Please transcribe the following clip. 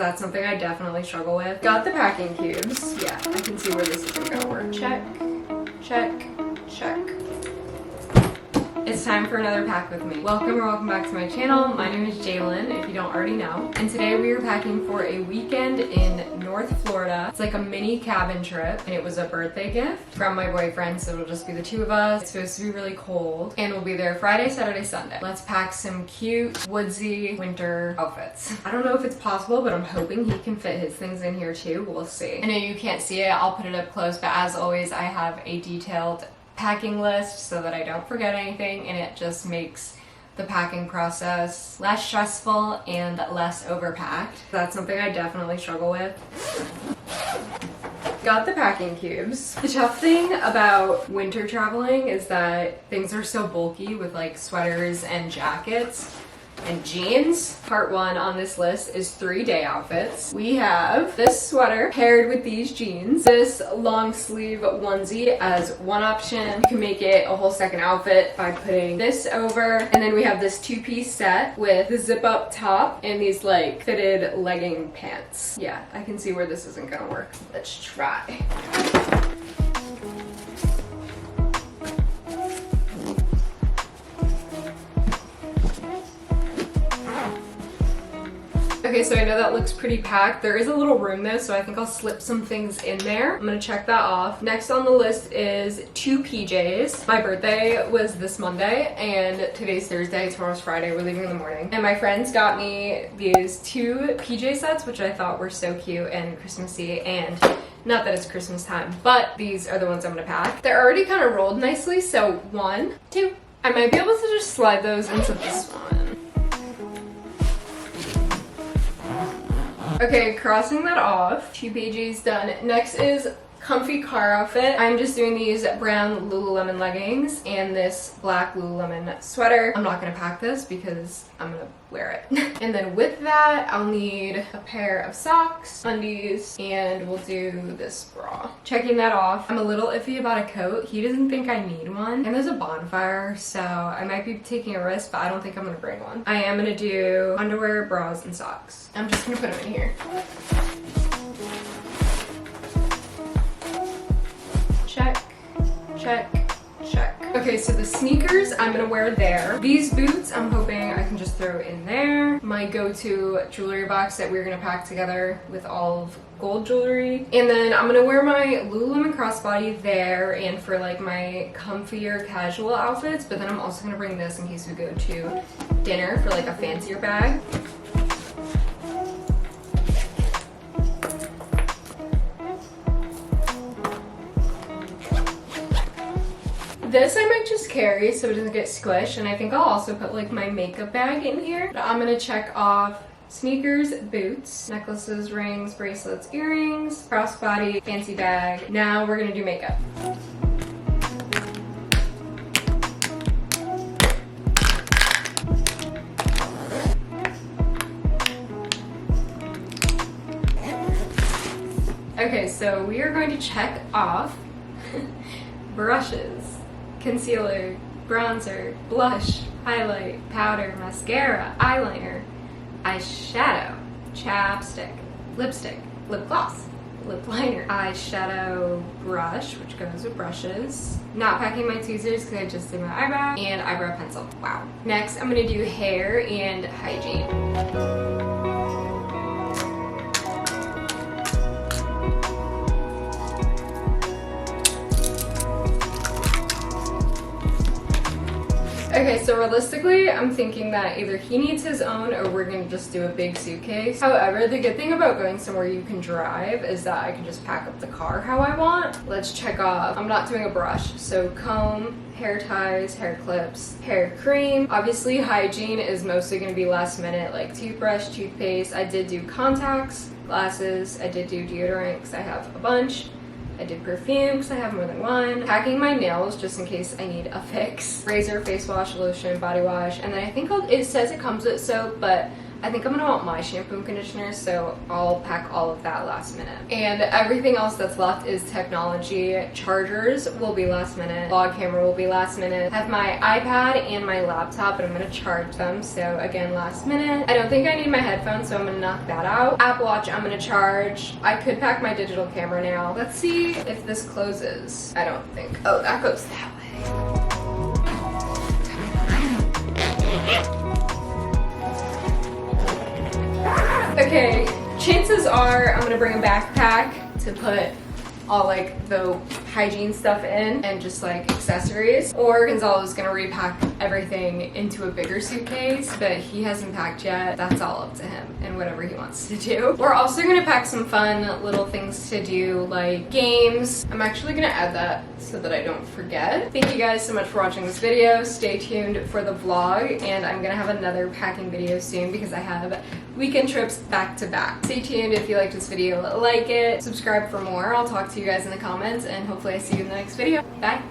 That's something I definitely struggle with. Got the packing cubes. Yeah, I can see where this isn't gonna work. Check, check, check. It's time for another pack with me. Welcome or welcome back to my channel. My name is Jalen, if you don't already know. And today we are packing for a weekend in North Florida. It's like a mini cabin trip, and it was a birthday gift from my boyfriend, so it'll just be the two of us. It's supposed to be really cold, and we'll be there Friday, Saturday, Sunday. Let's pack some cute, woodsy winter outfits. I don't know if it's possible, but I'm hoping he can fit his things in here too. We'll see. I know you can't see it, I'll put it up close, but as always, I have a detailed packing list so that I don't forget anything, and it just makes the packing process less stressful and less overpacked. That's something I definitely struggle with. Got the packing cubes. The tough thing about winter traveling is that things are so bulky with like sweaters and jackets and jeans. Part one on this list is 3-day outfits. We have this sweater paired with these jeans, this long sleeve onesie as one option. You can make it a whole second outfit by putting this over, and then we have this 2-piece set with the zip up top and these like fitted legging pants. Yeah, I can see where this isn't gonna work. Let's try. Okay, so I know that looks pretty packed. There is a little room though, so I think I'll slip some things in there. I'm gonna check that off. Next on the list is 2 PJs. My birthday was this Monday, and today's Thursday, tomorrow's Friday. We're leaving in the morning. And my friends got me these 2 PJ sets, which I thought were so cute and Christmassy, and not that it's Christmas time, but these are the ones I'm gonna pack. They're already kind of rolled nicely, so 1, 2. I might be able to just slide those into this one. Okay, crossing that off. 2 pages done. Next is comfy car outfit. I'm just doing these brown Lululemon leggings and this black Lululemon sweater. I'm not gonna pack this because I'm gonna wear it. And then with that, I'll need a pair of socks, undies, and we'll do this bra. Checking that off. I'm a little iffy about a coat. He doesn't think I need one. And there's a bonfire, so I might be taking a risk, but I don't think I'm gonna bring one. I am gonna do underwear, bras, and socks. I'm just gonna put them in here. Check, check, check. Okay, so the sneakers I'm gonna wear there. These boots I'm hoping I can just throw in there. My go-to jewelry box that we're gonna pack together with all of gold jewelry. And then I'm gonna wear my Lululemon crossbody there and for like my comfier casual outfits, but then I'm also gonna bring this in case we go to dinner for like a fancier bag. This I might just carry so it doesn't get squished, and I think I'll also put like my makeup bag in here. But I'm gonna check off sneakers, boots, necklaces, rings, bracelets, earrings, crossbody, fancy bag. Now we're gonna do makeup. Okay, so we are going to check off brushes, concealer, bronzer, blush, highlight, powder, mascara, eyeliner, eyeshadow, chapstick, lipstick, lip gloss, lip liner, eyeshadow brush, which goes with brushes. Not packing my tweezers because I just did my eyebrow, and eyebrow pencil. Wow. Next, I'm gonna do hair and hygiene. Okay, so realistically, I'm thinking that either he needs his own or we're gonna just do a big suitcase. However, the good thing about going somewhere you can drive is that I can just pack up the car how I want. Let's check off. I'm not doing a brush, so comb, hair ties, hair clips, hair cream. Obviously, hygiene is mostly gonna be last minute, like toothbrush, toothpaste. I did do contacts, glasses. I did do deodorant because I have a bunch. I did perfume because I have more than one. Packing my nails just in case I need a fix. Razor, face wash, lotion, body wash, and then I think it says it comes with soap, but I think I'm gonna want my shampoo and conditioner, so I'll pack all of that last minute. And everything else that's left is technology. Chargers will be last minute. Vlog camera will be last minute. I have my iPad and my laptop, and I'm gonna charge them, so again, last minute. I don't think I need my headphones, so I'm gonna knock that out. Apple Watch, I'm gonna charge. I could pack my digital camera now. Let's see if this closes. I don't think. Oh, that goes that way. Okay, chances are I'm gonna bring a backpack to put all like the hygiene stuff in and just like accessories, or Gonzalo's gonna repack everything into a bigger suitcase, but he hasn't packed yet. That's all up to him and whatever he wants to do. We're also gonna pack some fun little things to do, like games. I'm actually gonna add that so that I don't forget. Thank you guys so much for watching this video. Stay tuned for the vlog, and I'm gonna have another packing video soon because I have weekend trips back to back. Stay tuned if you liked this video, like it, subscribe for more. I'll talk to you guys in the comments, and hopefully I see you in the next video. Bye.